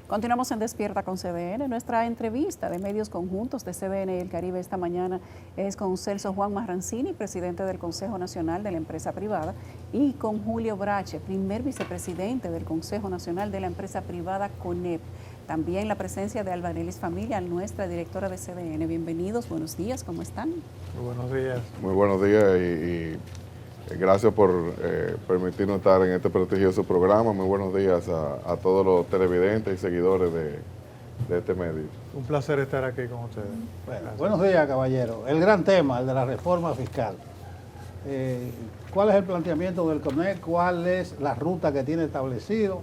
Continuamos en Despierta con CDN. Nuestra entrevista de medios conjuntos de CDN y el Caribe esta mañana es con Celso Juan Marrancini, presidente del Consejo Nacional de la Empresa Privada, y con Julio Brache, primer vicepresidente del Consejo Nacional de la Empresa Privada, CONEP. También la presencia de Alvarelis Familia, nuestra directora de CDN. Bienvenidos, buenos días, ¿cómo están? Muy buenos días. Muy buenos días y gracias por permitirnos estar en este prestigioso programa. Muy buenos días a todos los televidentes y seguidores de este medio. Un placer estar aquí con ustedes. Bueno, buenos días, caballero. El gran tema, el de la reforma fiscal. ¿Cuál es el planteamiento del CONEP? ¿Cuál es la ruta que tiene establecido?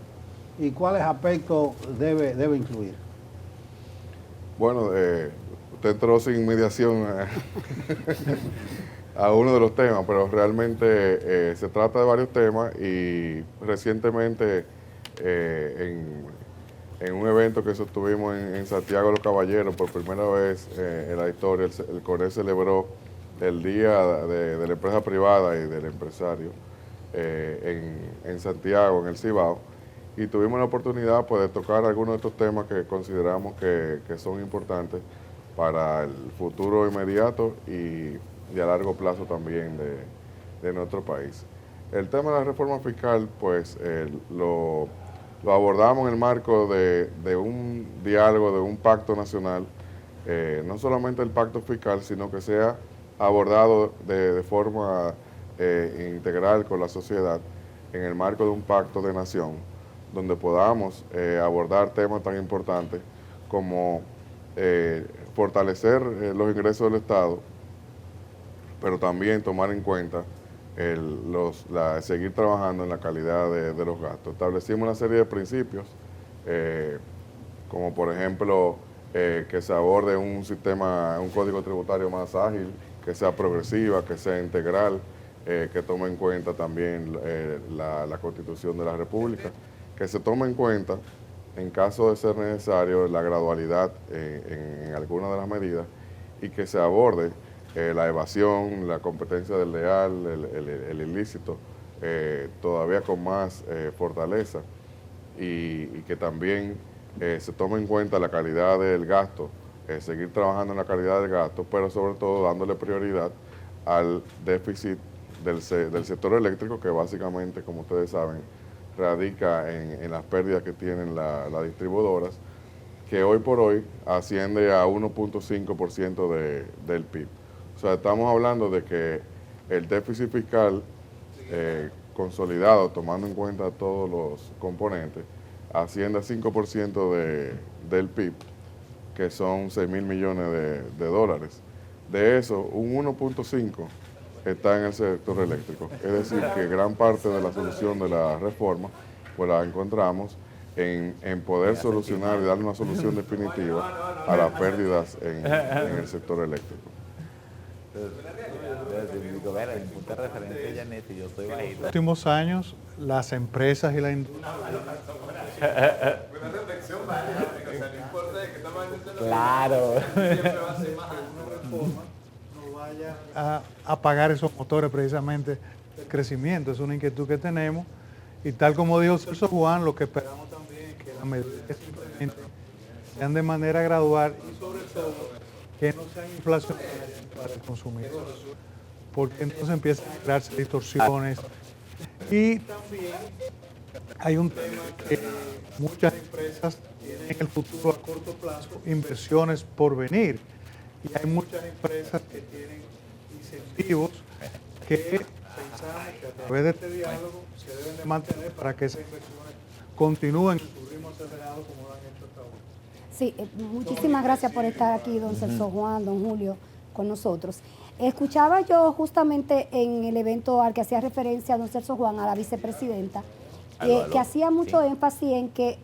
¿Y cuáles aspectos debe incluir? Bueno, usted entró sin mediación a uno de los temas, pero realmente se trata de varios temas y recientemente en un evento que sostuvimos en Santiago de los Caballeros, por primera vez en la historia, el CONEP celebró el Día de la Empresa Privada y del Empresario en Santiago, en el Cibao, y tuvimos la oportunidad pues, de tocar algunos de estos temas que consideramos que son importantes para el futuro inmediato y a largo plazo también de nuestro país. El tema de la reforma fiscal, pues lo abordamos en el marco de un diálogo, de un pacto nacional, no solamente el pacto fiscal, sino que sea abordado de forma integral con la sociedad en el marco de un pacto de nación, donde podamos abordar temas tan importantes como fortalecer los ingresos del Estado, pero también tomar en cuenta seguir trabajando en la calidad de los gastos. Establecimos una serie de principios, como por ejemplo que se aborde un código tributario más ágil, que sea progresiva, que sea integral, que tome en cuenta también la Constitución de la República, que se tome en cuenta, en caso de ser necesario, la gradualidad en algunas de las medidas y que se aborde la evasión, la competencia desleal, el ilícito, todavía con más fortaleza y que también se tome en cuenta la calidad del gasto, seguir trabajando en la calidad del gasto, pero sobre todo dándole prioridad al déficit del sector eléctrico, que básicamente, como ustedes saben, radica en las pérdidas que tienen las distribuidoras, que hoy por hoy asciende a 1.5% del PIB. O sea, estamos hablando de que el déficit fiscal consolidado, tomando en cuenta todos los componentes, asciende a 5% del PIB, que son 6.000 millones de dólares. De eso, un 1.5 está en el sector eléctrico. Es decir, que gran parte de la solución de la reforma pues la encontramos en poder solucionar y darle una solución definitiva a las pérdidas en el sector eléctrico. En los últimos años, las empresas y la industria... Claro. no vaya a apagar esos motores precisamente del crecimiento. Es una inquietud que tenemos y tal como dijo Celso Juan, lo que esperamos también es que las medidas que se implementen sean de manera gradual y sobre todo que no sean inflacionarias para el consumidor, porque entonces empiezan a crearse distorsiones. Y también hay un tema que muchas empresas tienen en el futuro a corto plazo inversiones por venir. Y hay muchas empresas que tienen incentivos que pensamos que a través de este diálogo se deben de mantener para que esas inversiones continúen en su ritmo acelerado como lo han hecho hasta ahora. Sí, muchísimas gracias por estar aquí, don Celso Juan, don Julio, con nosotros. Escuchaba yo justamente en el evento al que hacía referencia don Celso Juan, a la vicepresidenta, que hacía mucho énfasis en que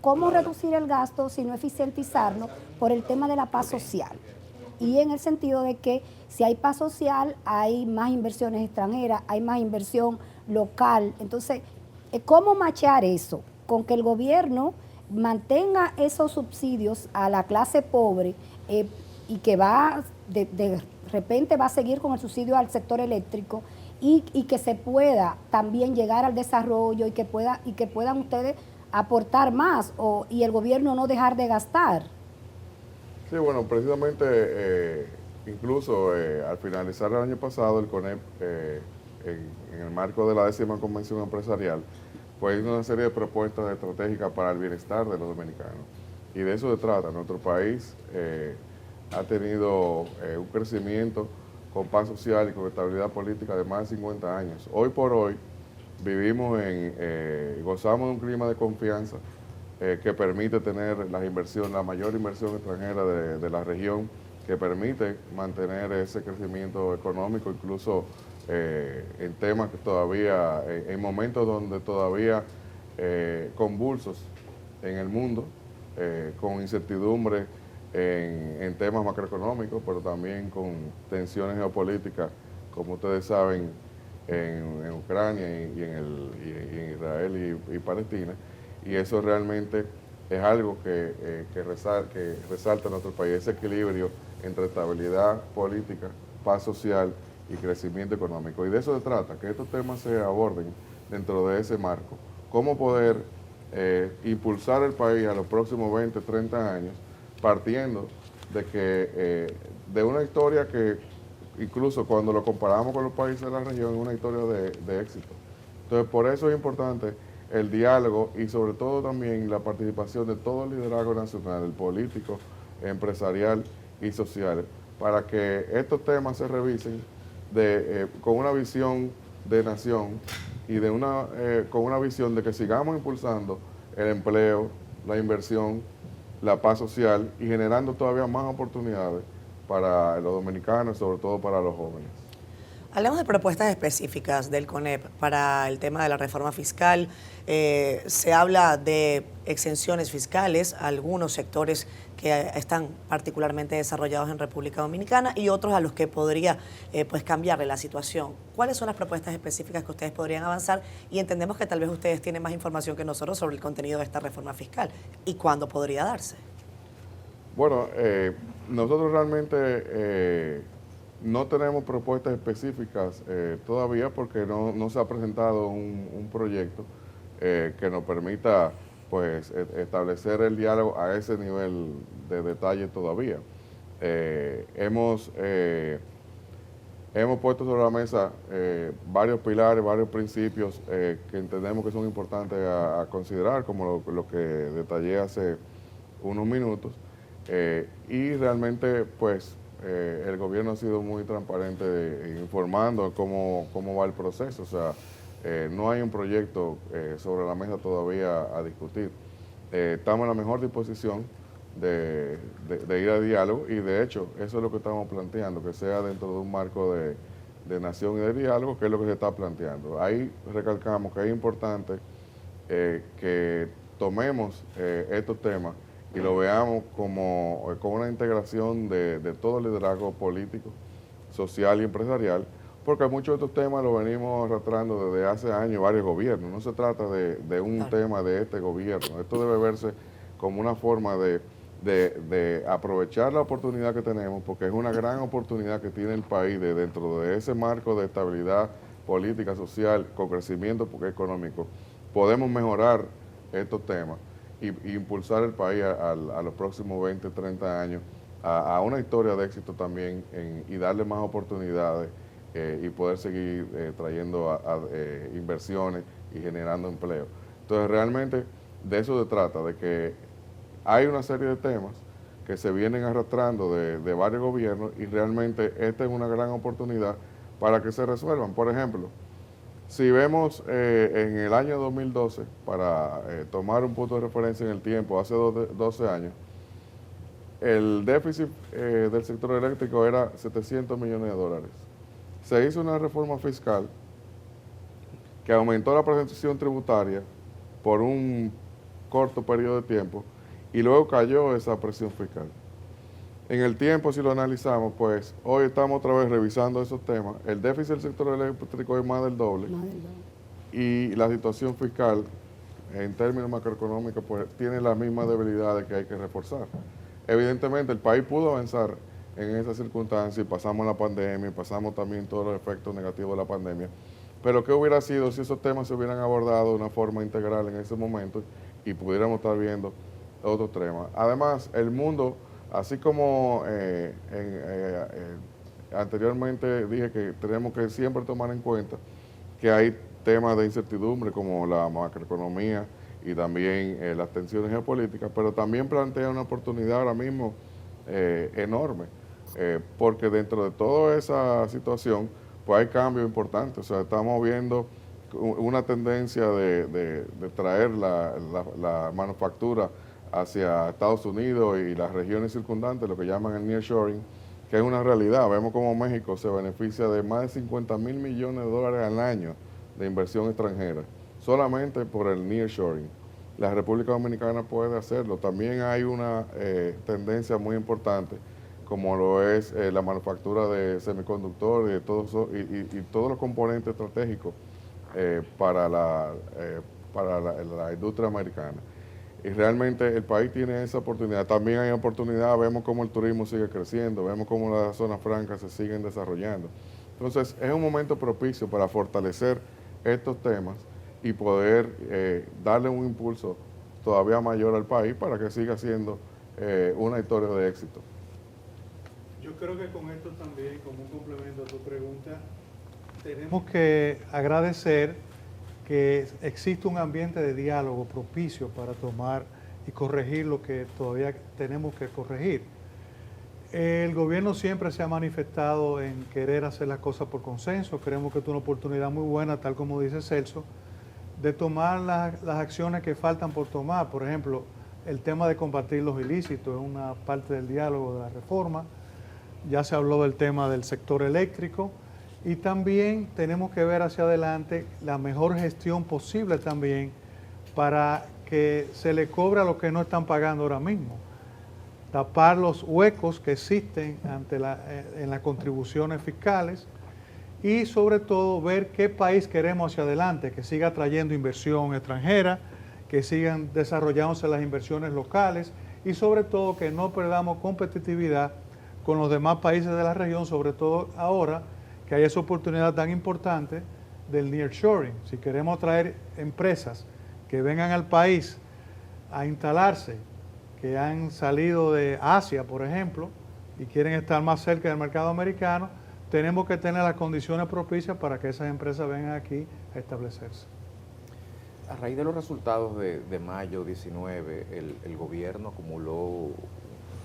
cómo reducir el gasto, sino eficientizarlo por el tema de la paz social. Y en el sentido de que si hay paz social, hay más inversiones extranjeras, hay más inversión local. Entonces, ¿cómo machear eso? Con que el gobierno mantenga esos subsidios a la clase pobre y que va de repente va a seguir con el subsidio al sector eléctrico y que se pueda también llegar al desarrollo y que puedan ustedes aportar más y el gobierno no dejar de gastar. Sí, bueno, precisamente, incluso al finalizar el año pasado, el CONEP, en el marco de la 10ª Convención Empresarial, pues hizo una serie de propuestas estratégicas para el bienestar de los dominicanos. Y de eso se trata. Nuestro país ha tenido un crecimiento con paz social y con estabilidad política de más de 50 años. Hoy por hoy vivimos gozamos de un clima de confianza que permite tener la mayor inversión extranjera de la región, que permite mantener ese crecimiento económico, incluso en temas que todavía, en momentos donde todavía convulsos en el mundo, con incertidumbre en temas macroeconómicos, pero también con tensiones geopolíticas, como ustedes saben, en Ucrania y en Israel y Palestina. Y eso realmente es algo que resalta en nuestro país, ese equilibrio entre estabilidad política, paz social y crecimiento económico. Y de eso se trata, que estos temas se aborden dentro de ese marco. Cómo poder impulsar el país a los próximos 20, 30 años, partiendo de que de una historia que incluso cuando lo comparamos con los países de la región es una historia de éxito. Entonces, por eso es importante el diálogo y sobre todo también la participación de todo el liderazgo nacional, el político, empresarial y social, para que estos temas se revisen con una visión de nación y con una visión de que sigamos impulsando el empleo, la inversión, la paz social y generando todavía más oportunidades para los dominicanos, sobre todo para los jóvenes. Hablamos de propuestas específicas del CONEP para el tema de la reforma fiscal. Se habla de exenciones fiscales a algunos sectores que están particularmente desarrollados en República Dominicana y otros a los que podría pues cambiarle la situación. ¿Cuáles son las propuestas específicas que ustedes podrían avanzar? Y entendemos que tal vez ustedes tienen más información que nosotros sobre el contenido de esta reforma fiscal y cuándo podría darse. Bueno, nosotros realmente no tenemos propuestas específicas todavía porque no se ha presentado un proyecto que nos permita pues establecer el diálogo a ese nivel de detalle todavía. Hemos puesto sobre la mesa varios pilares, varios principios que entendemos que son importantes a considerar, como lo que detallé hace unos minutos. Y realmente pues el gobierno ha sido muy transparente informando cómo va el proceso. O sea, no hay un proyecto sobre la mesa todavía a discutir. Estamos en la mejor disposición de ir al diálogo y de hecho eso es lo que estamos planteando, que sea dentro de un marco de nación y de diálogo, que es lo que se está planteando. Ahí recalcamos que es importante que tomemos estos temas y lo veamos como una integración de todo el liderazgo político, social y empresarial, porque muchos de estos temas los venimos arrastrando desde hace años varios gobiernos. No se trata de un tema de este gobierno. Esto debe verse como una forma de aprovechar la oportunidad que tenemos, porque es una gran oportunidad que tiene el país dentro de ese marco de estabilidad política, social, con crecimiento económico. Podemos mejorar estos temas y impulsar el país a los próximos 20, 30 años a una historia de éxito también y darle más oportunidades y poder seguir trayendo inversiones y generando empleo. Entonces realmente de eso se trata, de que hay una serie de temas que se vienen arrastrando de varios gobiernos y realmente esta es una gran oportunidad para que se resuelvan. Por ejemplo, si vemos en el año 2012, para tomar un punto de referencia en el tiempo, hace 12 años, el déficit del sector eléctrico era 700 millones de dólares. Se hizo una reforma fiscal que aumentó la presentación tributaria por un corto periodo de tiempo y luego cayó esa presión fiscal. En el tiempo, si lo analizamos, pues hoy estamos otra vez revisando esos temas. El déficit del sector eléctrico es más del doble. Y la situación fiscal, en términos macroeconómicos, pues tiene las mismas debilidades que hay que reforzar. Evidentemente, el país pudo avanzar en esas circunstancias y pasamos la pandemia, y pasamos también todos los efectos negativos de la pandemia. Pero ¿qué hubiera sido si esos temas se hubieran abordado de una forma integral en ese momento y pudiéramos estar viendo otros temas. Además, el mundo, así como anteriormente dije que tenemos que siempre tomar en cuenta que hay temas de incertidumbre como la macroeconomía y también las tensiones geopolíticas, pero también plantea una oportunidad ahora mismo enorme, porque dentro de toda esa situación pues hay cambios importantes. O sea, estamos viendo una tendencia de traer la manufactura hacia Estados Unidos y las regiones circundantes, lo que llaman el nearshoring, que es una realidad. Vemos como México se beneficia de más de 50,000 millones de dólares al año de inversión extranjera, solamente por el nearshoring. La República Dominicana puede hacerlo. También hay una tendencia muy importante, como lo es la manufactura de semiconductores y todos los componentes estratégicos para la industria americana. Y realmente el país tiene esa oportunidad. También hay oportunidad, vemos cómo el turismo sigue creciendo, vemos cómo las zonas francas se siguen desarrollando. Entonces, es un momento propicio para fortalecer estos temas y poder darle un impulso todavía mayor al país para que siga siendo una historia de éxito. Yo creo que con esto también, como un complemento a tu pregunta, tenemos que agradecer que existe un ambiente de diálogo propicio para tomar y corregir lo que todavía tenemos que corregir. El gobierno siempre se ha manifestado en querer hacer las cosas por consenso. Creemos que es una oportunidad muy buena, tal como dice Celso, de tomar las acciones que faltan por tomar. Por ejemplo, el tema de combatir los ilícitos es una parte del diálogo de la reforma. Ya se habló del tema del sector eléctrico. Y también tenemos que ver hacia adelante la mejor gestión posible también para que se le cobre a los que no están pagando ahora mismo. Tapar los huecos que existen en las contribuciones fiscales y sobre todo ver qué país queremos hacia adelante, que siga trayendo inversión extranjera, que sigan desarrollándose las inversiones locales y sobre todo que no perdamos competitividad con los demás países de la región, sobre todo ahora que hay esa oportunidad tan importante del nearshoring. Si queremos traer empresas que vengan al país a instalarse, que han salido de Asia, por ejemplo, y quieren estar más cerca del mercado americano, tenemos que tener las condiciones propicias para que esas empresas vengan aquí a establecerse. A raíz de los resultados de mayo 19, el gobierno acumuló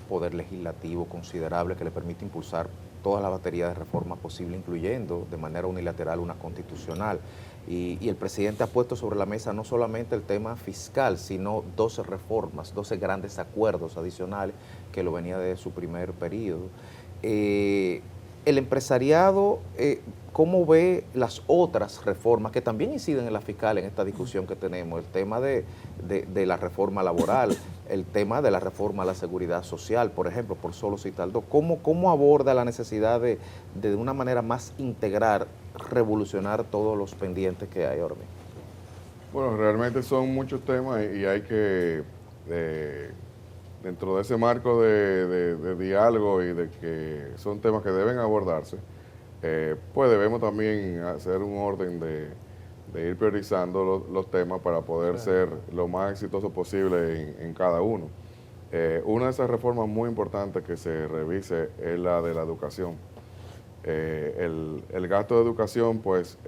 poder legislativo considerable que le permite impulsar toda la batería de reformas posibles, incluyendo de manera unilateral una constitucional. Y el presidente ha puesto sobre la mesa no solamente el tema fiscal, sino 12 reformas, 12 grandes acuerdos adicionales que lo venía de su primer periodo. El empresariado, ¿cómo ve las otras reformas que también inciden en la fiscal en esta discusión que tenemos? El tema de la reforma laboral, el tema de la reforma a la seguridad social, por ejemplo, por solo citar dos. ¿Cómo aborda la necesidad de una manera más integral, revolucionar todos los pendientes que hay ahora mismo? Bueno, realmente son muchos temas y hay que, dentro de ese marco de diálogo y de que son temas que deben abordarse, pues debemos también hacer un orden de ir priorizando los temas para poder ser lo más exitoso posible en cada uno. Una de esas reformas muy importantes que se revise es la de la educación. El gasto de educación, pues,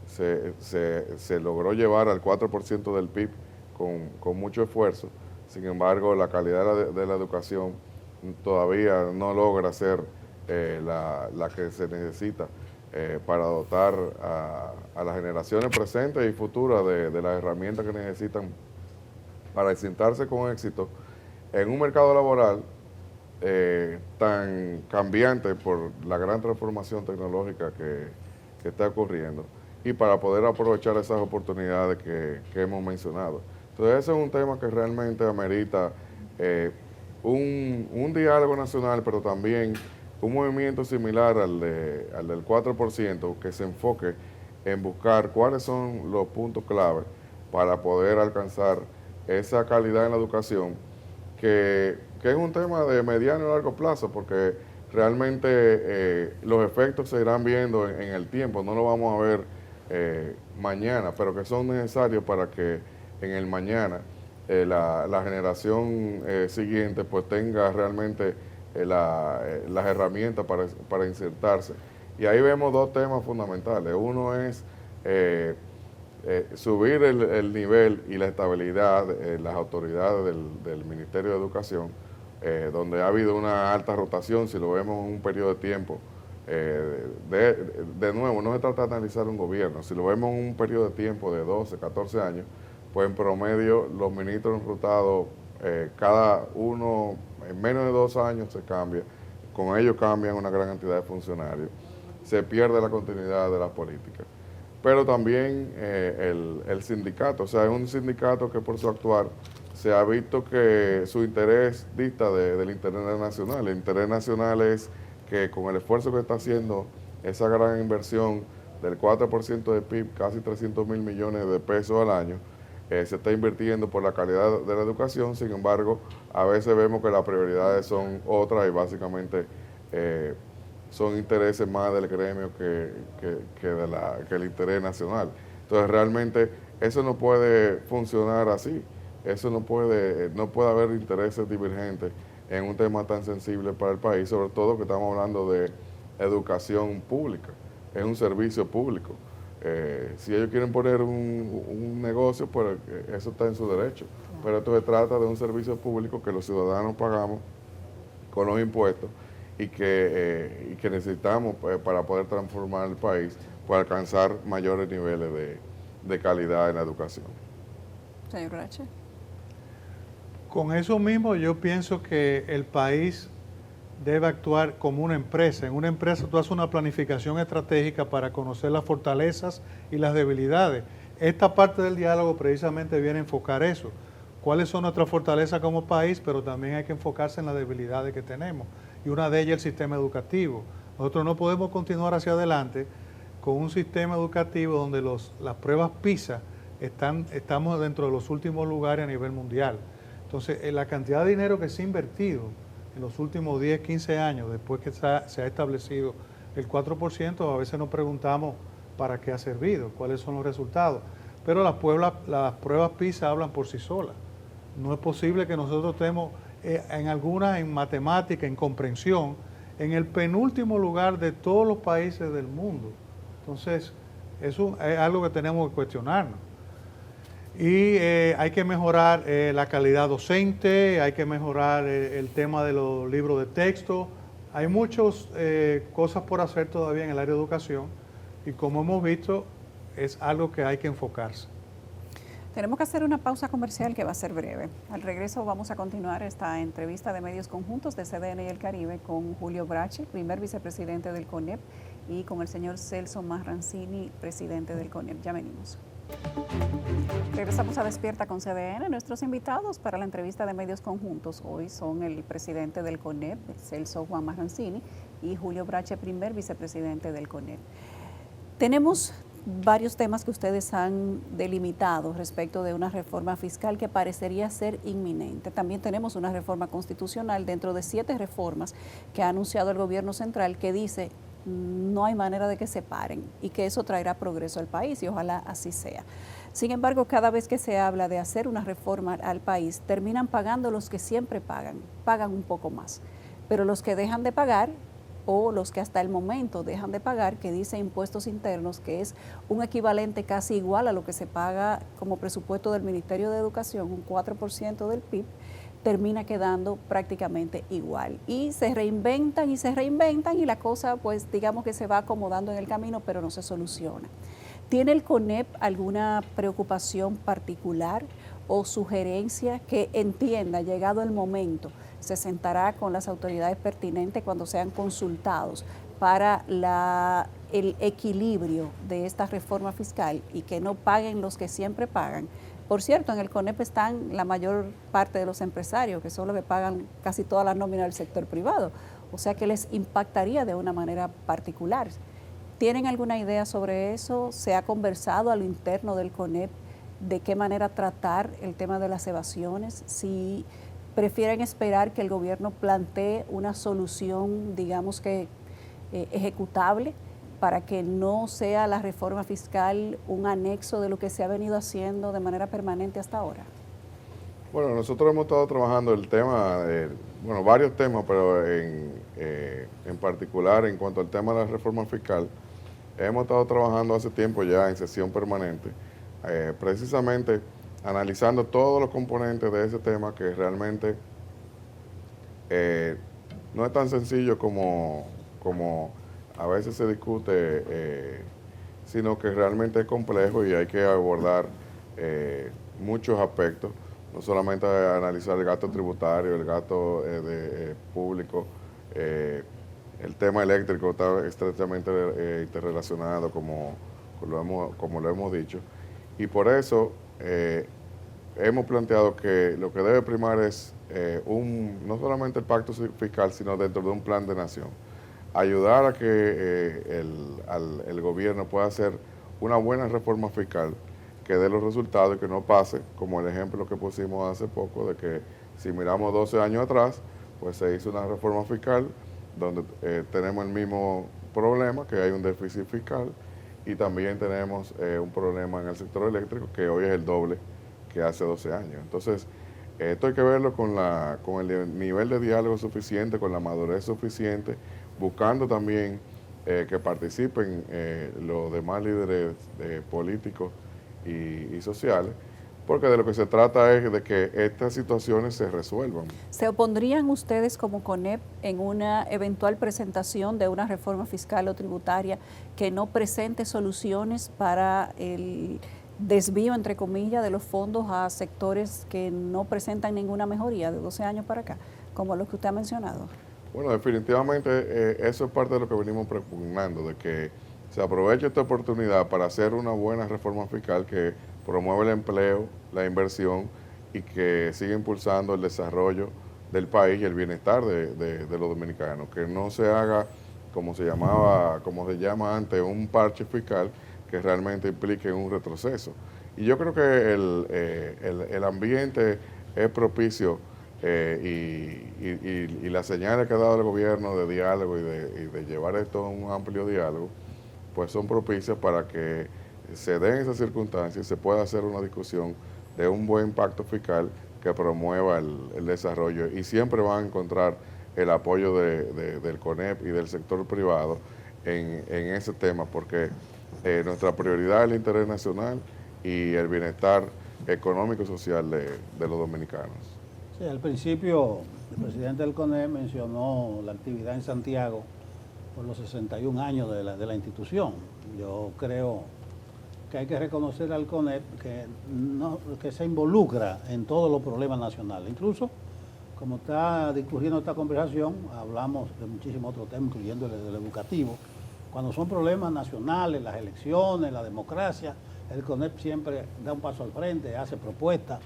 se logró llevar al 4% del PIB con mucho esfuerzo. Sin embargo, la calidad de la educación todavía no logra ser la que se necesita para dotar a las generaciones presentes y futuras de las herramientas que necesitan para sentarse con éxito en un mercado laboral tan cambiante por la gran transformación tecnológica que está ocurriendo y para poder aprovechar esas oportunidades que hemos mencionado. Entonces ese es un tema que realmente amerita un diálogo nacional, pero también un movimiento similar al del 4% que se enfoque en buscar cuáles son los puntos clave para poder alcanzar esa calidad en la educación, que es un tema de mediano y largo plazo, porque realmente los efectos se irán viendo en el tiempo, no lo vamos a ver mañana, pero que son necesarios para que en el mañana la generación siguiente pues tenga realmente las herramientas para insertarse. Y ahí vemos dos temas fundamentales. Uno es subir el nivel y la estabilidad de las autoridades del Ministerio de Educación, donde ha habido una alta rotación, si lo vemos en un periodo de tiempo. De nuevo, no se trata de analizar un gobierno, si lo vemos en un periodo de tiempo de 12, 14 años, pues en promedio los ministros rotados, cada uno en menos de 2 años se cambia, con ello cambian una gran cantidad de funcionarios, se pierde la continuidad de las políticas. Pero también el sindicato, o sea, es un sindicato que por su actuar se ha visto que su interés dista del interés nacional. El interés nacional es que con el esfuerzo que está haciendo esa gran inversión del 4% de PIB, casi 300.000 millones de pesos al año, se está invirtiendo por la calidad de la educación. Sin embargo, a veces vemos que las prioridades son otras y básicamente son intereses más del gremio que el interés nacional. Entonces realmente eso no puede funcionar así. Eso no puede haber intereses divergentes en un tema tan sensible para el país, sobre todo que estamos hablando de educación pública, es un servicio público. Si ellos quieren poner un negocio, pues eso está en su derecho, pero esto se trata de un servicio público que los ciudadanos pagamos con los impuestos y que necesitamos para poder transformar el país, para alcanzar mayores niveles de calidad en la educación. Señor Brache. Con eso mismo yo pienso que el país debe actuar como una empresa. En una empresa tú haces una planificación estratégica para conocer las fortalezas y las debilidades. Esta parte del diálogo precisamente viene a enfocar eso. ¿Cuáles son nuestras fortalezas como país? Pero también hay que enfocarse en las debilidades que tenemos. Y una de ellas es el sistema educativo. Nosotros no podemos continuar hacia adelante con un sistema educativo donde las pruebas PISA estamos dentro de los últimos lugares a nivel mundial. Entonces, la cantidad de dinero que se ha invertido en los últimos 10, 15 años, después que se ha establecido el 4%, a veces nos preguntamos para qué ha servido, cuáles son los resultados. Pero las pruebas PISA hablan por sí solas. No es posible que nosotros estemos en algunas, en matemática, en comprensión, en el penúltimo lugar de todos los países del mundo. Entonces, eso es algo que tenemos que cuestionarnos. Y hay que mejorar la calidad docente, hay que mejorar el tema de los libros de texto. Hay muchas cosas por hacer todavía en el área de educación y como hemos visto, es algo que hay que enfocarse. Tenemos que hacer una pausa comercial que va a ser breve. Al regreso vamos a continuar esta entrevista de medios conjuntos de CDN y el Caribe con Julio Brache, primer vicepresidente del CONEP, y con el señor Celso Marrancini, presidente del CONEP. Ya venimos. Regresamos a Despierta con CDN. Nuestros invitados para la entrevista de medios conjuntos hoy son el presidente del CONEP, Celso Juan Marrancini, y Julio Brache, primer vicepresidente del CONEP. Tenemos varios temas que ustedes han delimitado respecto de una reforma fiscal que parecería ser inminente. También tenemos una reforma constitucional dentro de 7 reformas que ha anunciado el gobierno central que dice no hay manera de que se paren y que eso traerá progreso al país y ojalá así sea. Sin embargo, cada vez que se habla de hacer una reforma al país, terminan pagando los que siempre pagan un poco más. Pero los que dejan de pagar o los que hasta el momento dejan de pagar, que dice impuestos internos, que es un equivalente casi igual a lo que se paga como presupuesto del Ministerio de Educación, un 4% del PIB, termina quedando prácticamente igual. Y se reinventan y la cosa, pues digamos que se va acomodando en el camino, pero no se soluciona. ¿Tiene el CONEP alguna preocupación particular o sugerencia que entienda, llegado el momento, se sentará con las autoridades pertinentes cuando sean consultados para el equilibrio de esta reforma fiscal y que no paguen los que siempre pagan? Por cierto, en el CONEP están la mayor parte de los empresarios, que son los que pagan casi toda la nómina del sector privado, o sea que les impactaría de una manera particular. ¿Tienen alguna idea sobre eso? ¿Se ha conversado a lo interno del CONEP de qué manera tratar el tema de las evasiones? Si prefieren esperar que el gobierno plantee una solución, digamos que ejecutable, para que no sea la reforma fiscal un anexo de lo que se ha venido haciendo de manera permanente hasta ahora? Bueno, nosotros hemos estado trabajando el tema, varios temas, pero en particular en cuanto al tema de la reforma fiscal, hemos estado trabajando hace tiempo ya en sesión permanente, precisamente analizando todos los componentes de ese tema que realmente no es tan sencillo como a veces se discute, sino que realmente es complejo y hay que abordar muchos aspectos, no solamente analizar el gasto tributario, el gasto público, el tema eléctrico está estrechamente interrelacionado como lo hemos dicho, y por eso hemos planteado que lo que debe primar es no solamente el pacto fiscal, sino dentro de un plan de nación. Ayudar a que el gobierno pueda hacer una buena reforma fiscal que dé los resultados y que no pase, como el ejemplo que pusimos hace poco, de que si miramos 12 años atrás, pues se hizo una reforma fiscal donde tenemos el mismo problema, que hay un déficit fiscal, y también tenemos un problema en el sector eléctrico, que hoy es el doble que hace 12 años. Entonces, esto hay que verlo con el nivel de diálogo suficiente, con la madurez suficiente, buscando también que participen los demás líderes políticos y sociales, porque de lo que se trata es de que estas situaciones se resuelvan. ¿Se opondrían ustedes como CONEP en una eventual presentación de una reforma fiscal o tributaria que no presente soluciones para el desvío, entre comillas, de los fondos a sectores que no presentan ninguna mejoría de 12 años para acá, como los que usted ha mencionado? Bueno, definitivamente eso es parte de lo que venimos propugnando, de que se aproveche esta oportunidad para hacer una buena reforma fiscal que promueva el empleo, la inversión y que siga impulsando el desarrollo del país y el bienestar de los dominicanos, que no se haga como se llama antes, un parche fiscal que realmente implique un retroceso. Y yo creo que el ambiente es propicio y las señales que ha dado el gobierno de diálogo y de llevar esto a un amplio diálogo, pues son propicias para que se den esas circunstancias y se pueda hacer una discusión de un buen pacto fiscal que promueva el desarrollo, y siempre van a encontrar el apoyo del CONEP y del sector privado en ese tema, porque nuestra prioridad es el interés nacional y el bienestar económico y social de los dominicanos. Sí, al principio el presidente del CONEP mencionó la actividad en Santiago por los 61 años de la institución. Yo creo que hay que reconocer al CONEP que se involucra en todos los problemas nacionales. Incluso, como está discurriendo esta conversación, hablamos de muchísimos otros temas, incluyendo el educativo. Cuando son problemas nacionales, las elecciones, la democracia, el CONEP siempre da un paso al frente, hace propuestas,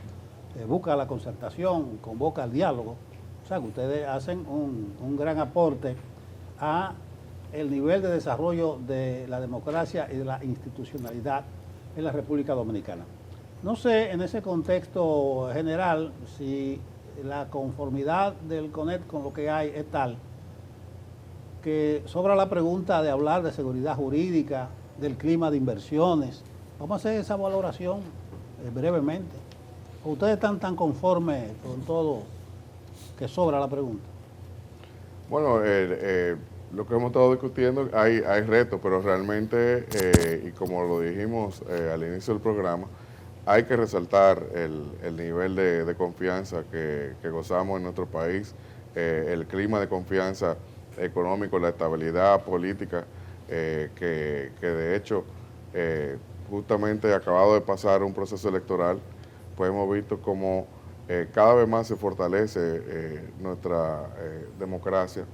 busca la concertación, convoca al diálogo. O sea que ustedes hacen un gran aporte a el nivel de desarrollo de la democracia y de la institucionalidad en la República Dominicana. No sé, en ese contexto general, si la conformidad del CONEP con lo que hay es tal que sobra la pregunta de hablar de seguridad jurídica, del clima de inversiones. Vamos a hacer esa valoración brevemente. ¿O ustedes están tan conformes con todo que sobra la pregunta? Bueno, lo que hemos estado discutiendo, hay retos, pero realmente, y como lo dijimos al inicio del programa, hay que resaltar el nivel de confianza que gozamos en nuestro país, el clima de confianza económico, la estabilidad política, que de hecho, justamente acabado de pasar un proceso electoral, pues hemos visto como cada vez más se fortalece nuestra democracia,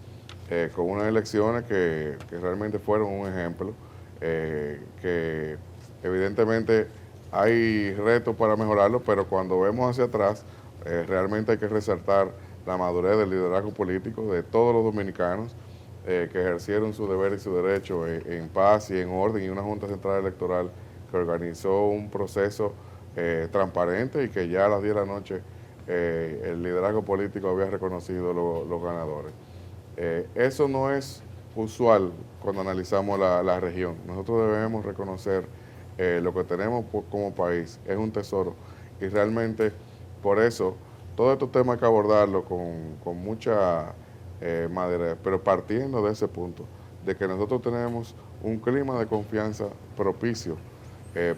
con unas elecciones que realmente fueron un ejemplo, que evidentemente hay retos para mejorarlo, pero cuando vemos hacia atrás, realmente hay que resaltar la madurez del liderazgo político de todos los dominicanos que ejercieron su deber y su derecho en paz y en orden, y una Junta Central Electoral que organizó un proceso transparente y que ya a las 10 de la noche el liderazgo político había reconocido los ganadores. Eso no es usual cuando analizamos la región. Nosotros debemos reconocer lo que tenemos como país, es un tesoro, y realmente por eso todos estos temas hay que abordarlo con mucha madera, pero partiendo de ese punto, de que nosotros tenemos un clima de confianza propicio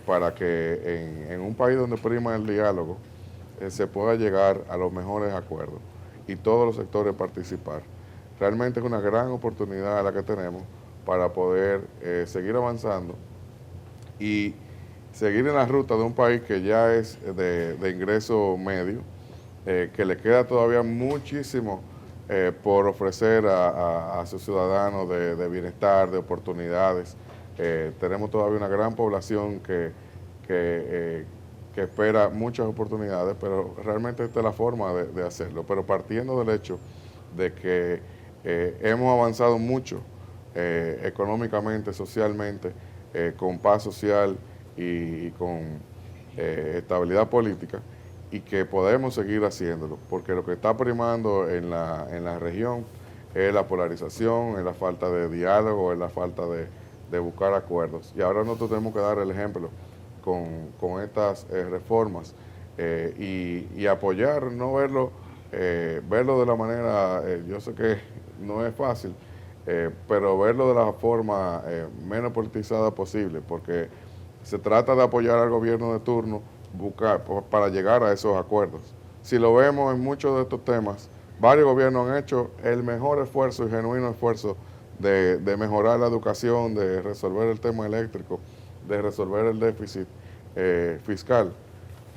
para que en un país donde prima el diálogo se pueda llegar a los mejores acuerdos y todos los sectores participar. Realmente es una gran oportunidad la que tenemos para poder seguir avanzando y seguir en la ruta de un país que ya es de ingreso medio, que le queda todavía muchísimo por ofrecer a sus ciudadanos de bienestar, de oportunidades. Tenemos todavía una gran población que espera muchas oportunidades, pero realmente esta es la forma de hacerlo. Pero partiendo del hecho de que hemos avanzado mucho económicamente, socialmente, con paz social y con estabilidad política, y que podemos seguir haciéndolo, porque lo que está primando en la región es la polarización, es la falta de diálogo, es la falta de buscar acuerdos. Y ahora nosotros tenemos que dar el ejemplo con estas reformas y apoyar, no verlo de la manera, yo sé que no es fácil, pero verlo de la forma menos politizada posible, porque se trata de apoyar al gobierno de turno, buscar para llegar a esos acuerdos. Si lo vemos en muchos de estos temas, varios gobiernos han hecho el mejor esfuerzo y genuino esfuerzo de mejorar la educación, de resolver el tema eléctrico, de resolver el déficit fiscal,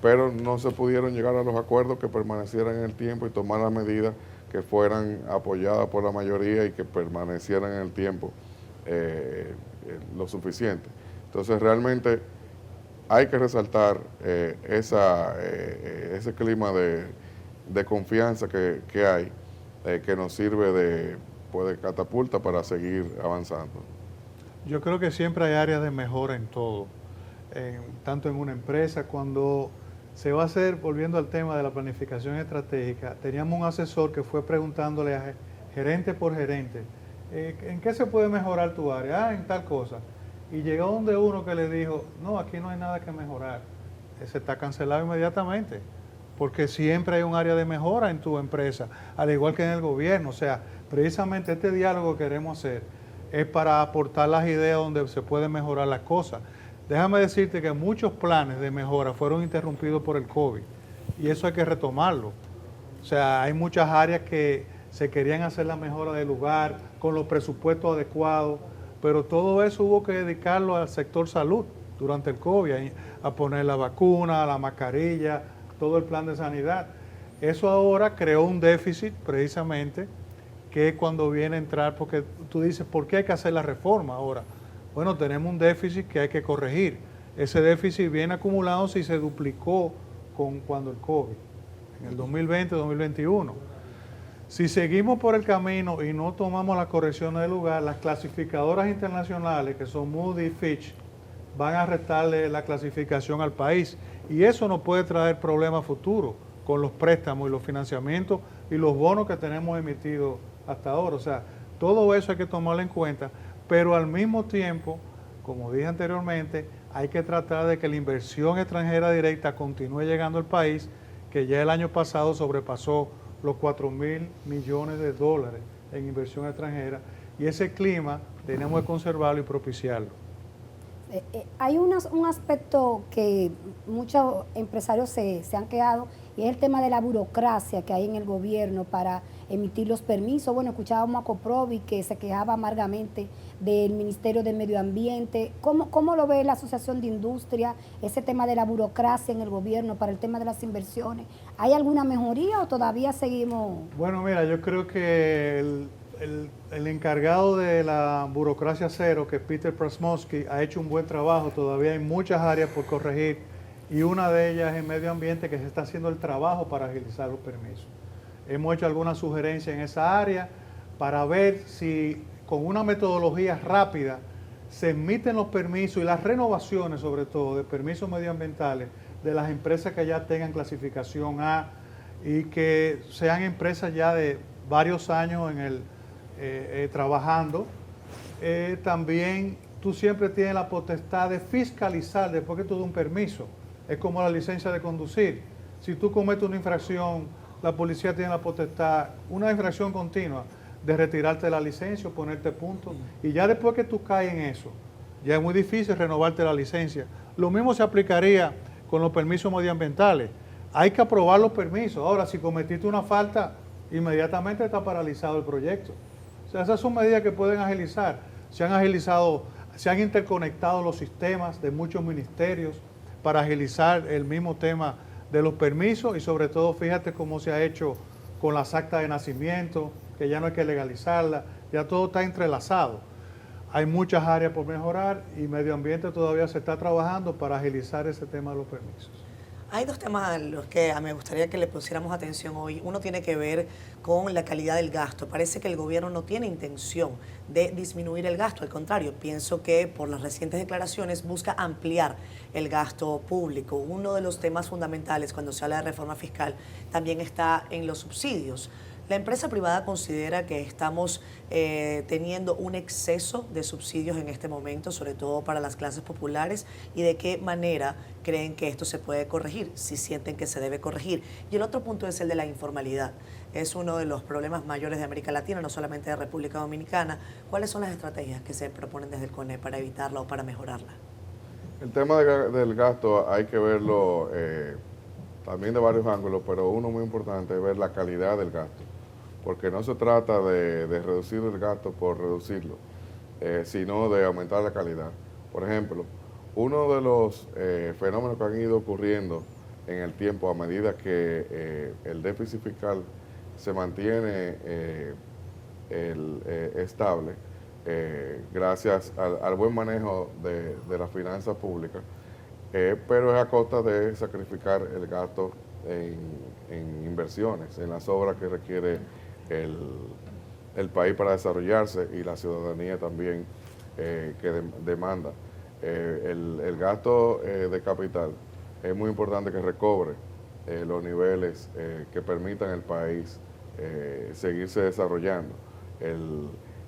pero no se pudieron llegar a los acuerdos que permanecieran en el tiempo y tomar las medidas que fueran apoyadas por la mayoría y que permanecieran en el tiempo lo suficiente. Entonces realmente hay que resaltar ese clima de confianza que hay, que nos sirve de catapulta para seguir avanzando. Yo creo que siempre hay áreas de mejora en todo, tanto en una empresa, cuando se va a hacer, volviendo al tema de la planificación estratégica, teníamos un asesor que fue preguntándole a gerente por gerente, ¿en qué se puede mejorar tu área? En tal cosa. Y llegó donde uno que le dijo, no, aquí no hay nada que mejorar. Se está cancelado inmediatamente, porque siempre hay un área de mejora en tu empresa, al igual que en el gobierno. O sea, precisamente este diálogo que queremos hacer es para aportar las ideas donde se pueden mejorar las cosas. Déjame decirte que muchos planes de mejora fueron interrumpidos por el COVID, y eso hay que retomarlo. O sea, hay muchas áreas que se querían hacer la mejora del lugar, con los presupuestos adecuados, pero todo eso hubo que dedicarlo al sector salud durante el COVID, a poner la vacuna, la mascarilla, todo el plan de sanidad. Eso ahora creó un déficit precisamente, que es cuando viene a entrar, porque tú dices, ¿por qué hay que hacer la reforma ahora? Bueno, tenemos un déficit que hay que corregir. Ese déficit viene acumulándose y se duplicó cuando el COVID, en el 2020-2021. Si seguimos por el camino y no tomamos las correcciones del lugar, las clasificadoras internacionales, que son Moody y Fitch, van a restarle la clasificación al país. Y eso nos puede traer problemas futuros con los préstamos y los financiamientos y los bonos que tenemos emitidos hasta ahora. O sea, todo eso hay que tomarlo en cuenta, pero al mismo tiempo, como dije anteriormente, hay que tratar de que la inversión extranjera directa continúe llegando al país, que ya el año pasado sobrepasó los 4.000 millones de dólares en inversión extranjera, y ese clima tenemos que conservarlo y propiciarlo. Hay un aspecto que muchos empresarios se han quedado, y es el tema de la burocracia que hay en el gobierno para emitir los permisos. Bueno, escuchábamos a Coprovi que se quejaba amargamente del Ministerio de Medio Ambiente. ¿Cómo lo ve la Asociación de Industria, ese tema de la burocracia en el gobierno para el tema de las inversiones? ¿Hay alguna mejoría o todavía seguimos? Bueno, mira, yo creo que el encargado de la burocracia cero, que es Peter Prasmovsky, ha hecho un buen trabajo. Todavía hay muchas áreas por corregir, y una de ellas es medio ambiente, que se está haciendo el trabajo para agilizar los permisos. Hemos hecho algunas sugerencias en esa área para ver si con una metodología rápida se emiten los permisos y las renovaciones, sobre todo, de permisos medioambientales de las empresas que ya tengan clasificación A y que sean empresas ya de varios años trabajando también tú siempre tienes la potestad de fiscalizar después que tú das un permiso. Es como la licencia de conducir. Si tú cometes una infracción, la policía tiene la potestad, una infracción continua, de retirarte la licencia o ponerte puntos. Y ya después que tú caes en eso, ya es muy difícil renovarte la licencia. Lo mismo se aplicaría con los permisos medioambientales. Hay que aprobar los permisos. Ahora, si cometiste una falta, inmediatamente está paralizado el proyecto. O sea, esas son medidas que pueden agilizar. Se han agilizado, se han interconectado los sistemas de muchos ministerios para agilizar el mismo tema de los permisos y sobre todo, fíjate cómo se ha hecho con las actas de nacimiento, que ya no hay que legalizarla, ya todo está entrelazado. Hay muchas áreas por mejorar y medio ambiente todavía se está trabajando para agilizar ese tema de los permisos. Hay dos temas a los que me gustaría que le pusiéramos atención hoy. Uno tiene que ver con la calidad del gasto. Parece que el gobierno no tiene intención de disminuir el gasto. Al contrario, pienso que por las recientes declaraciones busca ampliar el gasto público. Uno de los temas fundamentales cuando se habla de reforma fiscal también está en los subsidios. La empresa privada considera que estamos teniendo un exceso de subsidios en este momento, sobre todo para las clases populares, y de qué manera creen que esto se puede corregir, si sienten que se debe corregir. Y el otro punto es el de la informalidad. Es uno de los problemas mayores de América Latina, no solamente de República Dominicana. ¿Cuáles son las estrategias que se proponen desde el CONEP para evitarla o para mejorarla? El tema del gasto hay que verlo también de varios ángulos, pero uno muy importante es ver la calidad del gasto, porque no se trata de reducir el gasto por reducirlo, sino de aumentar la calidad. Por ejemplo, uno de los fenómenos que han ido ocurriendo en el tiempo a medida que el déficit fiscal se mantiene estable, gracias al buen manejo de las finanzas públicas, pero es a costa de sacrificar el gasto en inversiones, en las obras que requiere el país para desarrollarse y la ciudadanía también que demanda. El gasto de capital es muy importante que recobre los niveles que permitan al país seguirse desarrollando.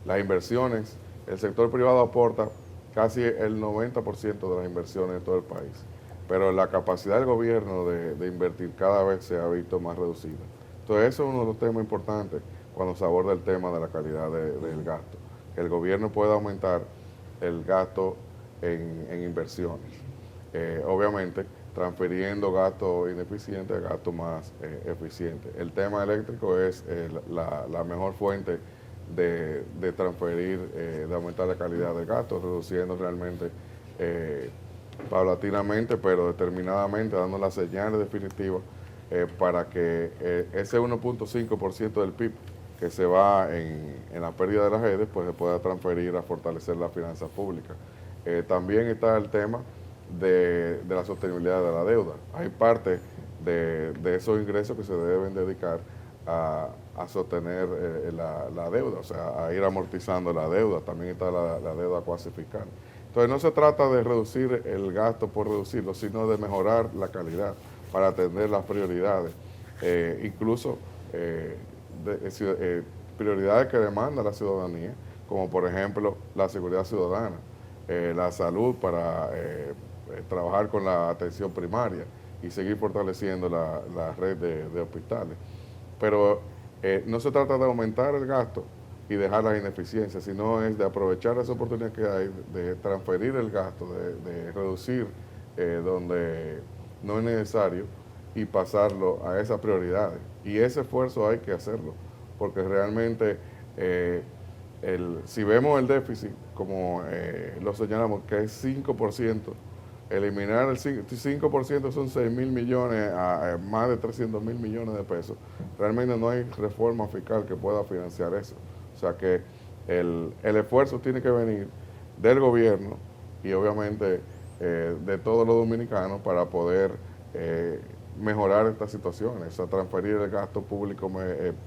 Las inversiones, el sector privado aporta casi el 90% de las inversiones de todo el país, pero la capacidad del gobierno de invertir cada vez se ha visto más reducida. Entonces, eso es uno de los temas importantes cuando se aborda el tema de la calidad del gasto, que el gobierno pueda aumentar el gasto en inversiones, obviamente transfiriendo gasto ineficiente a gasto más eficiente. El tema eléctrico es la mejor fuente de transferir, de aumentar la calidad del gasto, reduciendo realmente paulatinamente, pero determinadamente, dando las señales definitivas para que ese 1.5% del PIB que se va en la pérdida de las redes, pues se pueda transferir a fortalecer las finanzas públicas. También está el tema de la sostenibilidad de la deuda. Hay parte de esos ingresos que se deben dedicar a sostener la deuda, o sea, a ir amortizando la deuda. También está la deuda cuasi fiscal. Entonces, no se trata de reducir el gasto por reducirlo, sino de mejorar la calidad para atender las prioridades, incluso prioridades que demanda la ciudadanía, como por ejemplo la seguridad ciudadana, la salud para trabajar con la atención primaria y seguir fortaleciendo la red de hospitales. Pero no se trata de aumentar el gasto y dejar las ineficiencias, sino es de aprovechar esa oportunidad que hay de transferir el gasto, de reducir donde no es necesario y pasarlo a esas prioridades. Y ese esfuerzo hay que hacerlo, porque realmente si vemos el déficit, como lo señalamos, que es 5%, eliminar el 5% son 6.000 millones a más de 300.000 millones de pesos. Realmente no hay reforma fiscal que pueda financiar eso. O sea que el esfuerzo tiene que venir del gobierno y obviamente de todos los dominicanos para poder mejorar estas situaciones, o sea, transferir el gasto público,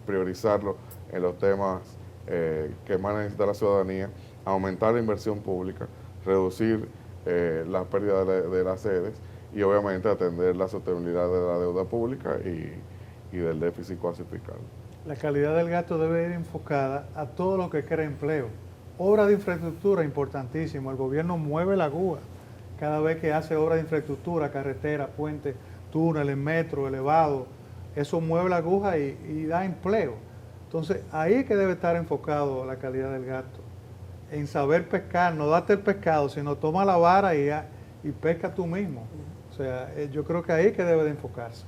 priorizarlo en los temas que más necesita la ciudadanía, aumentar la inversión pública, reducir las pérdidas de las sedes y obviamente atender la sostenibilidad de la deuda pública y del déficit cuasi fiscal. La calidad del gasto debe ir enfocada a todo lo que crea empleo. obra de infraestructura importantísimo. El gobierno mueve la aguja cada vez que hace obra de infraestructura, carretera, puente, túneles, metro, elevado. Eso mueve la aguja y da empleo. Entonces, ahí es que debe estar enfocado la calidad del gasto. En saber pescar, no date el pescado, sino toma la vara y pesca tú mismo. O sea, yo creo que ahí es que debe de enfocarse.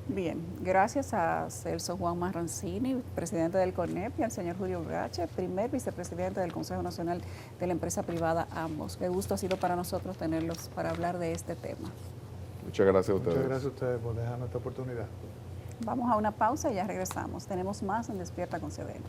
Bien, gracias a Celso Juan Marrancini, presidente del CONEP, y al señor Julio Brache, primer vicepresidente del Consejo Nacional de la Empresa Privada, ambos. Qué gusto ha sido para nosotros tenerlos para hablar de este tema. Muchas gracias a ustedes. Muchas gracias a ustedes por dejarnos esta oportunidad. Vamos a una pausa y ya regresamos. Tenemos más en Despierta con CBN.